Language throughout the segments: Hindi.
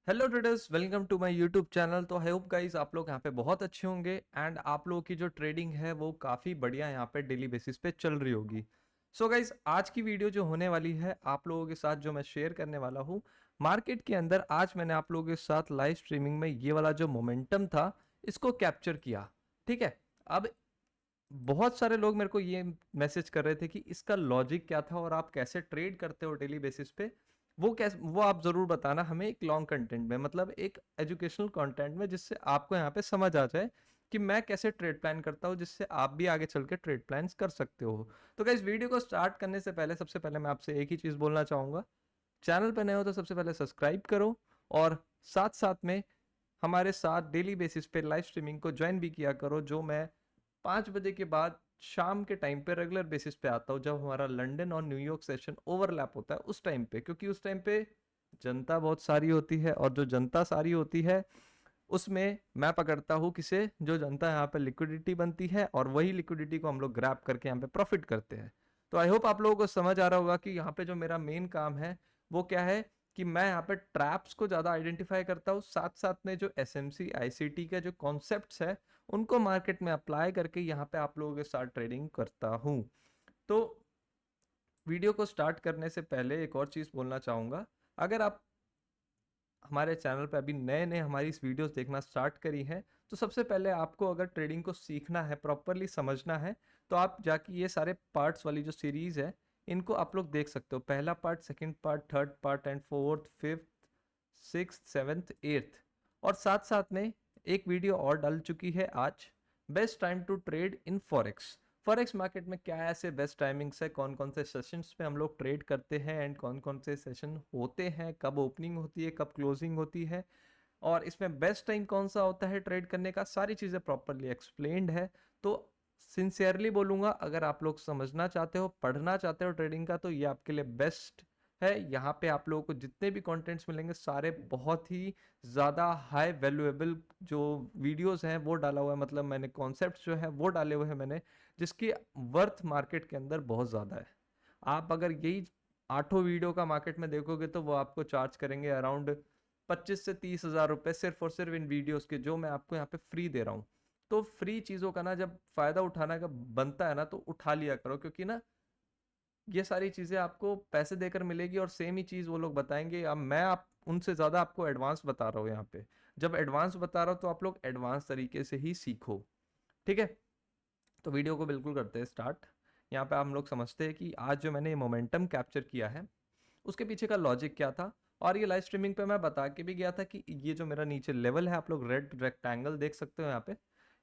Hello traders, welcome to my YouTube channel. तो आई होप गाइस आप लोग यहाँ पे बहुत अच्छे होंगे एंड आप लोगों की जो ट्रेडिंग है वो काफ़ी बढ़िया यहाँ पे डेली बेसिस पे चल रही होगी। सो गाइस, आज की वीडियो जो होने वाली है आप लोगों के साथ जो मैं शेयर करने वाला हूँ मार्केट के अंदर, आज मैंने आप लोगों के साथ लाइव स्ट्रीमिंग में ये वाला जो मोमेंटम था इसको कैप्चर किया। ठीक है। अब बहुत सारे लोग मेरे को ये मैसेज कर रहे थे कि इसका लॉजिक क्या था और आप कैसे ट्रेड करते हो डेली बेसिस पे। वो कैसे, वो आप जरूर बताना हमें एक लॉन्ग कंटेंट में, मतलब एक एजुकेशनल कंटेंट में, जिससे आपको यहाँ पे समझ आ जाए कि मैं कैसे ट्रेड प्लान करता हूँ, जिससे आप भी आगे चल के ट्रेड प्लान कर सकते हो। तो गाइस, वीडियो को स्टार्ट करने से पहले सबसे पहले मैं आपसे एक ही चीज़ बोलना चाहूँगा। चैनल पर नए हो तो सबसे पहले सब्सक्राइब करो और साथ साथ में हमारे साथ डेली बेसिस पे लाइव स्ट्रीमिंग को ज्वाइन भी किया करो, जो मैं 5 बजे के बाद शाम के टाइम पे रेगुलर बेसिस पे आता हूँ, जब हमारा लंदन और न्यूयॉर्क सेशन ओवरलैप होता है उस टाइम पे, क्योंकि उस टाइम पे जनता बहुत सारी होती है और जो जनता सारी होती है उसमें मैं पकड़ता हूँ किसे, जो जनता यहाँ पे लिक्विडिटी बनती है और वही लिक्विडिटी को हम लोग ग्रैब करके यहाँ पे प्रॉफिट करते हैं। तो आई होप आप लोगों को समझ आ रहा होगा कि यहाँ पे जो मेरा मेन काम है वो क्या है, कि मैं यहाँ पे ट्रैप्स को ज़्यादा आइडेंटिफाई करता हूँ, साथ साथ में जो एसएमसी आईसीटी के जो कॉन्सेप्ट्स है उनको मार्केट में अप्लाई करके यहाँ पे आप लोगों के साथ ट्रेडिंग करता हूँ। तो वीडियो को स्टार्ट करने से पहले एक और चीज़ बोलना चाहूँगा। अगर आप हमारे चैनल पे अभी नए नए हमारी इस वीडियोस देखना स्टार्ट करी हैं, तो सबसे पहले आपको अगर ट्रेडिंग को सीखना है, प्रॉपरली समझना है, तो आप जाके ये सारे पार्ट्स वाली जो सीरीज़ है इनको आप लोग देख सकते हो। पहला part, second part, third part and fourth, fifth, sixth, seventh, eighth, और साथ साथ में एक वीडियो और डल चुकी है आज, best time to trade in forex. Forex market में क्या ऐसे बेस्ट टाइमिंग्स है, कौन कौन से सेशंस पे हम लोग ट्रेड करते हैं एंड कौन कौन से सेशन होते हैं, कब ओपनिंग होती है, कब क्लोजिंग होती है, और इसमें बेस्ट टाइम कौन सा होता है ट्रेड करने का, सारी चीज़ें प्रॉपरली एक्सप्लेन्ड है। तो सिंसियरली बोलूँगा, अगर आप लोग समझना चाहते हो, पढ़ना चाहते हो ट्रेडिंग का, तो ये आपके लिए बेस्ट है। यहाँ पे आप लोगों को जितने भी कंटेंट्स मिलेंगे सारे बहुत ही ज़्यादा हाई वैल्यूएबल जो वीडियोस हैं वो डाला हुआ है, मतलब मैंने कॉन्सेप्ट्स जो है वो डाले हुए हैं मैंने, जिसकी वर्थ मार्केट के अंदर बहुत ज़्यादा है। आप अगर यही 8 वीडियो का मार्केट में देखोगे तो वो आपको चार्ज करेंगे अराउंड 25 से 30 हज़ार रुपये, सिर्फ और सिर्फ इन वीडियोस के, जो मैं आपको यहाँ पे फ्री दे रहा हूँ। तो फ्री चीज़ों का ना जब फ़ायदा उठाना का बनता है ना, तो उठा लिया करो, क्योंकि ना ये सारी चीज़ें आपको पैसे देकर मिलेगी और सेम ही चीज़ वो लोग बताएंगे। अब मैं आप उनसे ज़्यादा आपको एडवांस बता रहा हूँ यहाँ पे। जब एडवांस बता रहा हूँ तो आप लोग एडवांस तरीके से ही सीखो। ठीक है। तो वीडियो को बिल्कुल करते हैं स्टार्ट। यहाँ पे हम लोग समझते हैं कि आज जो मैंने मोमेंटम कैप्चर किया है उसके पीछे का लॉजिक क्या था। और ये लाइव स्ट्रीमिंग पे मैं बता के भी गया था कि ये जो मेरा नीचे लेवल है, आप लोग रेड रेक्टेंगल देख सकते हो यहाँ पे,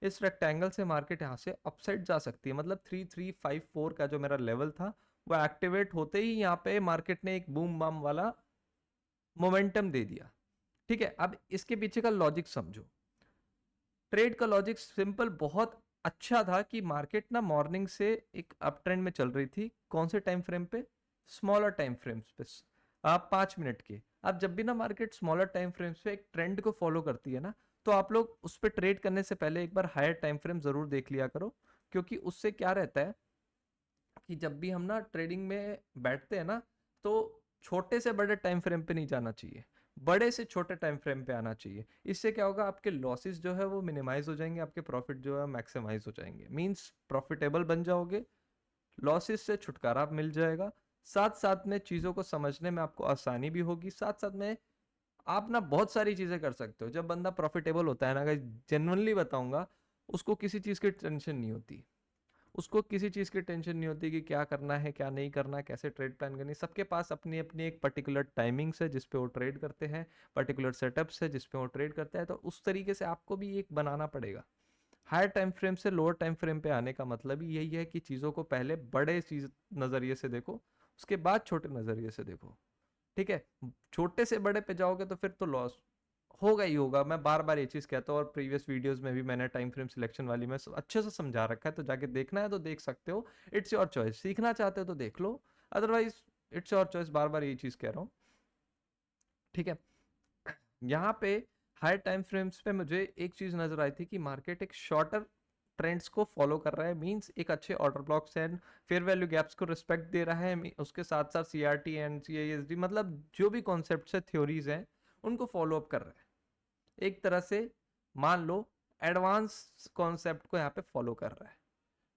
इस रेक्टेंगल से मार्केट यहाँ से अपसाइड जा सकती है। मतलब 3354 का जो मेरा लेवल था वो एक्टिवेट होते ही यहाँ पे मार्केट ने एक बूम बम वाला मोमेंटम दे दिया। ठीक है। अब इसके पीछे का लॉजिक समझो। ट्रेड का लॉजिक सिंपल, बहुत अच्छा था कि मार्केट ना मॉर्निंग से एक अप ट्रेंड में चल रही थी। कौन से टाइम फ्रेम पे? स्मॉलर टाइम फ्रेम्स पे, आप 5 मिनट के। अब जब भी ना मार्केट स्मॉलर टाइम फ्रेम्स पे एक ट्रेंड को फॉलो करती है ना, तो आप लोग उस पर ट्रेड करने से पहले एक बार हायर टाइम फ्रेम जरूर देख लिया करो। क्योंकि उससे क्या रहता है कि जब भी हम ना ट्रेडिंग में बैठते हैं ना, तो छोटे से बड़े टाइम फ्रेम पे नहीं जाना चाहिए, बड़े से छोटे टाइम फ्रेम पे आना चाहिए। इससे क्या होगा, आपके लॉसेस जो है वो मिनिमाइज हो जाएंगे, आपके प्रॉफिट जो है मैक्सिमाइज हो जाएंगे, मींस प्रॉफिटेबल बन जाओगे, लॉसेस से छुटकारा मिल जाएगा। साथ साथ में चीज़ों को समझने में आपको आसानी भी होगी। साथ साथ में आप ना बहुत सारी चीज़ें कर सकते हो। जब बंदा प्रॉफिटेबल होता है ना, जेन्युइनली बताऊंगा, उसको किसी चीज़ की टेंशन नहीं होती। उसको किसी चीज़ की टेंशन नहीं होती कि क्या करना है, क्या नहीं करना है, कैसे ट्रेड प्लान करनी है। सबके पास अपनी अपनी एक पर्टिकुलर टाइमिंग्स है जिस पे वो ट्रेड करते हैं, पर्टिकुलर सेटअप्स है जिस पे वो ट्रेड करते हैं। तो उस तरीके से आपको भी एक बनाना पड़ेगा। हायर टाइम फ्रेम से लोअर टाइम फ्रेम पे आने का मतलब ही यही है कि चीज़ों को पहले बड़े चीज नज़रिए से देखो, उसके बाद छोटे नज़रिए से देखो। ठीक है। छोटे से बड़े पे जाओगे तो फिर तो लॉस होगा ही होगा। मैं बार बार ये चीज़ कहता हूँ और प्रीवियस वीडियोस में भी मैंने टाइम फ्रेम सिलेक्शन वाली में अच्छे से समझा रखा है, तो जाके देखना है तो देख सकते हो। इट्स योर चॉइस, सीखना चाहते हो तो देख लो, अदरवाइज इट्स योर चॉइस। बार बार यही चीज़ कह रहा हूँ। ठीक है। यहाँ पे हाई टाइम फ्रेम्स पे मुझे एक चीज़ नजर आई थी कि मार्केट एक शॉर्टर ट्रेंड्स को फॉलो कर रहा है, मींस एक अच्छे order blocks and fair value gaps को रिस्पेक्ट दे रहा है। उसके साथ साथ सीआरटी एंड सीआईएसडी, मतलब जो भी कॉन्सेप्ट्स है, थ्योरीज हैं, उनको फॉलो अप कर रहा है। एक तरह से मान लो एडवांस कॉन्सेप्ट को यहाँ पे फॉलो कर रहा है।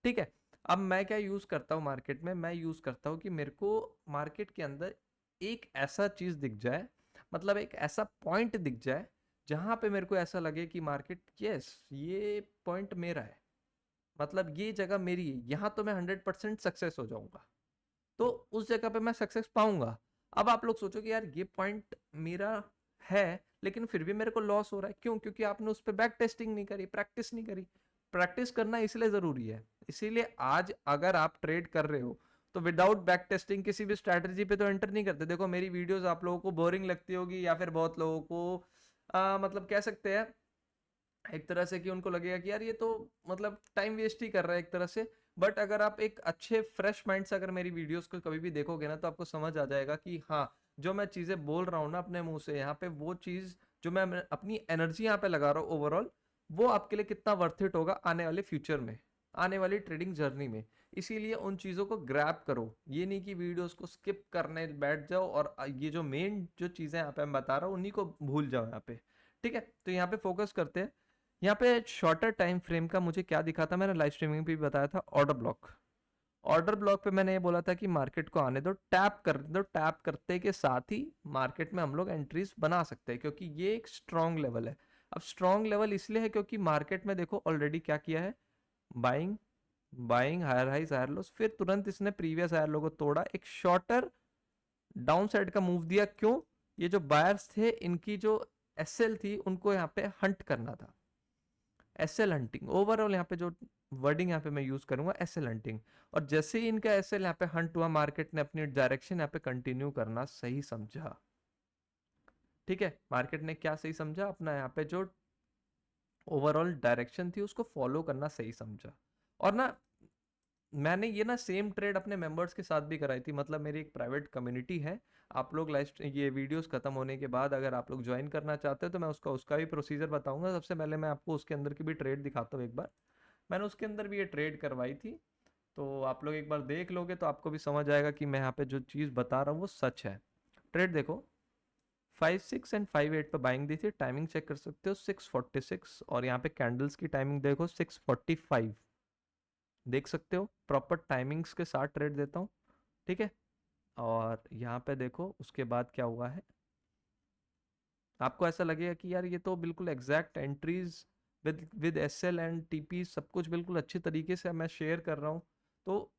ठीक है, अब मैं क्या यूज करता हूँ मार्केट में, मैं यूज करता हूँ कि मेरे को मार्केट के अंदर एक ऐसा चीज दिख जाए, मतलब एक ऐसा पॉइंट दिख जाए जहां पे मेरे को ऐसा लगे कि मार्केट, यस ये पॉइंट मेरा है, मतलब ये जगह मेरी है, यहाँ तो मैं 100% सक्सेस हो जाऊंगा, तो उस जगह पे मैं सक्सेस पाऊंगा। अब आप लोग सोचो कि यार ये पॉइंट मेरा है लेकिन फिर भी मेरे को लॉस हो रहा है, क्यों? क्योंकि आपने उस पर बैक टेस्टिंग नहीं करी, प्रैक्टिस नहीं करी। प्रैक्टिस करना इसलिए जरूरी है, इसीलिए आज अगर आप ट्रेड कर रहे हो तो विदाउट बैक टेस्टिंग किसी भी स्ट्रैटेजी पे तो एंटर नहीं करते। देखो मेरी वीडियोस आप लोगों को बोरिंग लगती होगी, या फिर बहुत लोगों को मतलब कह सकते हैं एक तरह से कि उनको लगेगा कि यार ये तो मतलब टाइम वेस्ट ही कर रहा है एक तरह से। बट अगर आप एक अच्छे फ्रेश माइंड से अगर मेरी वीडियोस को कभी भी देखोगे ना, तो आपको समझ आ जाएगा कि हाँ, जो मैं चीजें बोल रहा हूँ ना अपने मुंह से, यहाँ पे वो चीज जो मैं अपनी एनर्जी यहाँ पे लगा रहा हूँ ओवरऑल, वो आपके लिए कितना वर्थ इट होगा आने वाले फ्यूचर में, आने वाली ट्रेडिंग जर्नी में। इसीलिए उन चीजों को ग्रैब करो, ये नहीं कि वीडियोस को स्किप करने बैठ जाओ और ये जो मेन जो चीजें यहाँ पे मैं बता रहा हूँ उन्हीं को भूल जाओ यहाँ पे। ठीक है, तो यहाँ पे फोकस करते हैं। यहाँ पे शॉर्टर टाइम फ्रेम का मुझे क्या दिखा था, मैंने लाइव स्ट्रीमिंग पे भी बताया था, ऑर्डर ब्लॉक। ऑर्डर ब्लॉक पे मैंने ये बोला था कि मार्केट को आने दो, टैप कर दो, टैप करते के साथ ही मार्केट में हम लोग एंट्रीज बना सकते हैं, क्योंकि ये एक स्ट्रॉन्ग लेवल है। अब स्ट्रॉन्ग लेवल इसलिए है क्योंकि मार्केट में देखो ऑलरेडी क्या किया है, buying, buying, higher highs higher lows, फिर तुरंत इसने प्रीवियस हायर लो को तोड़ा, एक शॉर्टर डाउन साइड का मूव दिया। क्यों? ये जो बायर्स थे इनकी जो एसएल थी उनको यहाँ पे हंट करना था, एसएल हंटिंग। ओवरऑल यहाँ पे जो वर्डिंग यहाँ पे मैं यूज करूंगा, एसएल हंटिंग। और जैसे ही इनका एसएल यहाँ पे हंट हुआ, मार्केट ने अपनी डायरेक्शन यहाँ पे कंटिन्यू करना सही समझा। ठीक है, मार्केट ने क्या सही समझा, अपना यहाँ पे जो ओवरऑल डायरेक्शन थी उसको फॉलो करना सही समझा। और ना मैंने ये ना सेम ट्रेड अपने मेंबर्स के साथ भी कराई थी, मतलब मेरी एक प्राइवेट कम्युनिटी है। आप लोग लाइव ये वीडियोस खत्म होने के बाद अगर आप लोग ज्वाइन करना चाहते हो तो मैं उसका उसका भी प्रोसीजर बताऊंगा। सबसे पहले मैं आपको उसके अंदर की भी ट्रेड दिखाता हूँ एक बार। मैंने उसके अंदर भी ये ट्रेड करवाई थी, तो आप लोग एक बार देख लोगे तो आपको भी समझ आएगा कि मैं यहाँ पे जो चीज़ बता रहा हूँ वो सच है। ट्रेड देखो, 5-6 एंड 5-8 पे बाइंग दी थी, टाइमिंग चेक कर सकते हो 6:46, और यहाँ पे कैंडल्स की टाइमिंग देखो 6:45, देख सकते हो प्रॉपर टाइमिंग्स के साथ ट्रेड देता हूँ। ठीक है, और यहाँ पे देखो उसके बाद क्या हुआ है, आपको ऐसा लगेगा कि यार ये तो बिल्कुल exact entries with SL and TP सब कुछ बिल्कुल अच्छी तरीके से मैं शेयर कर रहा हूँ। तो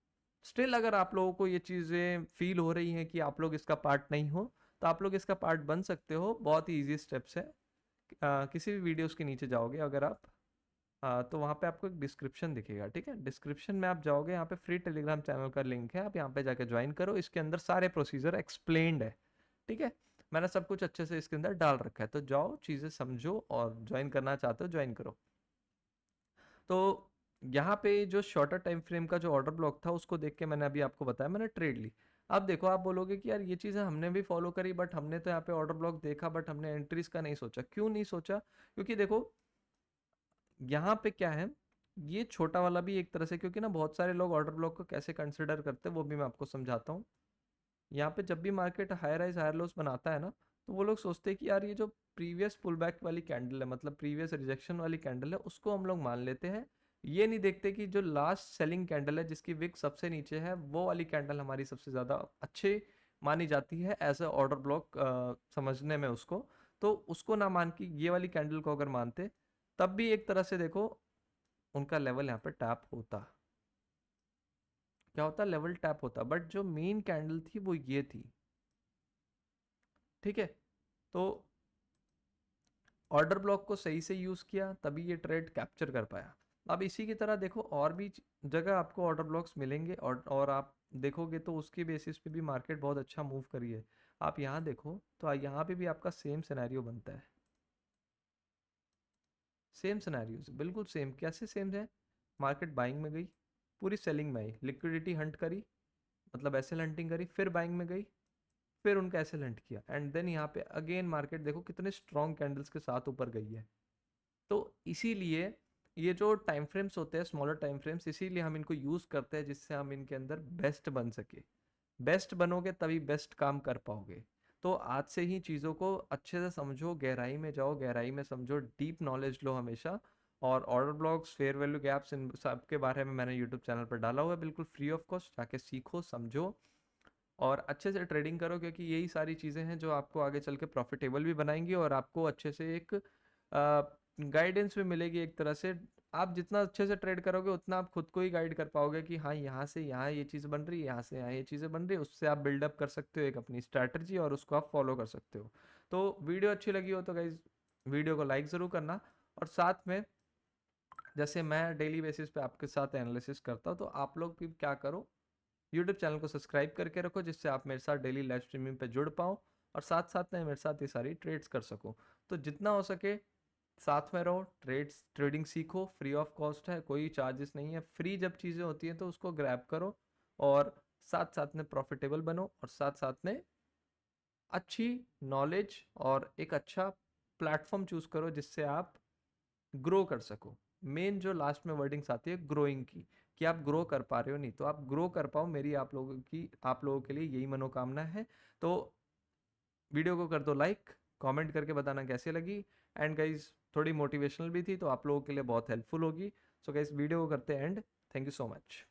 स्टिल अगर आप लोगों को ये चीज़ें फील हो रही हैं कि आप लोग इसका पार्ट नहीं हो, तो आप लोग इसका पार्ट बन सकते हो। बहुत ही ईजी स्टेप्स है। किसी भी वीडियोस के नीचे जाओगे अगर आप, तो वहाँ पे आपको एक डिस्क्रिप्शन दिखेगा। ठीक है, डिस्क्रिप्शन में आप जाओगे, यहाँ पे फ्री टेलीग्राम चैनल का लिंक है, आप यहाँ पे जाके ज्वाइन करो। इसके अंदर सारे प्रोसीजर एक्सप्लेन्ड है। ठीक है, मैंने सब कुछ अच्छे से इसके अंदर डाल रखा है, तो जाओ चीज़ें समझो और ज्वाइन करना चाहते हो ज्वाइन करो। तो यहाँ पे जो शॉर्टर टाइम फ्रेम का जो ऑर्डर ब्लॉक था उसको देख के मैंने अभी आपको बताया, मैंने ट्रेड ली। अब देखो आप बोलोगे कि यार ये चीज़ें हमने भी फॉलो करी, बट हमने तो यहाँ पे ऑर्डर ब्लॉक देखा बट हमने एंट्रीज का नहीं सोचा। क्यों नहीं सोचा? क्योंकि देखो यहाँ पे क्या है, ये छोटा वाला भी एक तरह से, क्योंकि ना बहुत सारे लोग ऑर्डर ब्लॉक को कैसे कंसिडर करते हैं वो भी मैं आपको समझाता हूँ। यहाँ पे जब भी market higher rise higher lows बनाता है ना, तो वो लोग सोचते हैं कि यार ये जो प्रीवियस पुल बैक वाली कैंडल है, मतलब प्रीवियस रिजेक्शन वाली कैंडल है, उसको हम लोग मान लेते हैं। ये नहीं देखते कि जो लास्ट सेलिंग कैंडल है जिसकी विक सबसे नीचे है, वो वाली कैंडल हमारी सबसे ज़्यादा अच्छे मानी जाती है एज अ ऑर्डर ब्लॉक समझने में उसको। तो उसको ना मान के ये वाली कैंडल को अगर मानते, तब भी एक तरह से देखो उनका लेवल यहाँ पे टैप होता, क्या होता, लेवल टैप होता। बट जो मेन कैंडल थी वो ये थी। ठीक है, तो ऑर्डर ब्लॉक को सही से यूज किया तभी ये ट्रेड कैप्चर कर पाया। अब इसी की तरह देखो और भी जगह आपको ऑर्डर ब्लॉक्स मिलेंगे, और आप देखोगे तो उसके बेसिस पे भी मार्केट बहुत अच्छा मूव करी है। आप यहाँ देखो तो यहाँ पे भी आपका सेम सिनेरियो बनता है, सेम सिनेरियो बिल्कुल सेम। कैसे सेम है? मार्केट बाइंग में गई, पूरी सेलिंग में आई, लिक्विडिटी हंट करी, मतलब एसएल हंटिंग करी, फिर बाइंग में गई, फिर उनका एसएल हंट किया, एंड देन यहाँ पे अगेन मार्केट देखो कितने स्ट्रॉन्ग कैंडल्स के साथ ऊपर गई है। तो इसीलिए ये जो टाइम फ्रेम्स होते हैं, स्मॉलर टाइम फ्रेम्स, इसीलिए हम इनको यूज़ करते हैं जिससे हम इनके अंदर बेस्ट बन सके। बेस्ट बनोगे तभी बेस्ट काम कर पाओगे। तो आज से ही चीज़ों को अच्छे से समझो, गहराई में जाओ, गहराई में समझो, डीप नॉलेज लो हमेशा। और order blocks, fair value gaps, इन सब के बारे में मैंने यूट्यूब चैनल पर डाला हुआ है, बिल्कुल फ्री ऑफ कॉस्ट। जाके सीखो, समझो और अच्छे से ट्रेडिंग करो, क्योंकि यही सारी चीज़ें हैं जो आपको आगे चल के प्रॉफिटेबल भी बनाएंगी और आपको अच्छे से एक गाइडेंस भी मिलेगी एक तरह से। आप जितना अच्छे से ट्रेड करोगे उतना आप खुद को ही गाइड कर पाओगे कि हाँ, यहाँ से यहाँ ये चीज़ बन रही है, यहाँ से यहाँ ये चीज़ें बन रही है। उससे आप बिल्डअप कर सकते हो एक अपनी स्ट्रैटेजी और उसको आप फॉलो कर सकते हो। तो वीडियो अच्छी लगी हो तो गाइज वीडियो को लाइक ज़रूर करना। और साथ में जैसे मैं डेली बेसिस पे आपके साथ एनालिसिस करता हूँ, तो आप लोग भी क्या करो, यूट्यूब चैनल को सब्सक्राइब करके रखो, जिससे आप मेरे साथ डेली लाइव स्ट्रीमिंग पे जुड़ पाओ और साथ साथ में मेरे साथ ये सारी ट्रेड्स कर सको। तो जितना हो सके साथ में रहो, ट्रेडिंग सीखो, फ्री ऑफ कॉस्ट है, कोई चार्जेस नहीं है। फ्री जब चीज़ें होती हैं तो उसको ग्रैब करो और साथ साथ में प्रॉफिटेबल बनो और साथ साथ में अच्छी नॉलेज और एक अच्छा प्लेटफॉर्म चूज करो जिससे आप ग्रो कर सको। मेन जो लास्ट में वर्डिंग्स आती है ग्रोइंग की, कि आप ग्रो कर पा रहे हो, नहीं तो आप ग्रो कर पाओ, मेरी आप लोगों के लिए यही मनोकामना है। तो वीडियो को कर दो लाइक, कमेंट करके बताना कैसे लगी। एंड गाइज थोड़ी मोटिवेशनल भी थी तो आप लोगों के लिए बहुत हेल्पफुल होगी। सो गाइज वीडियो को करते हैं and. Thank you so much.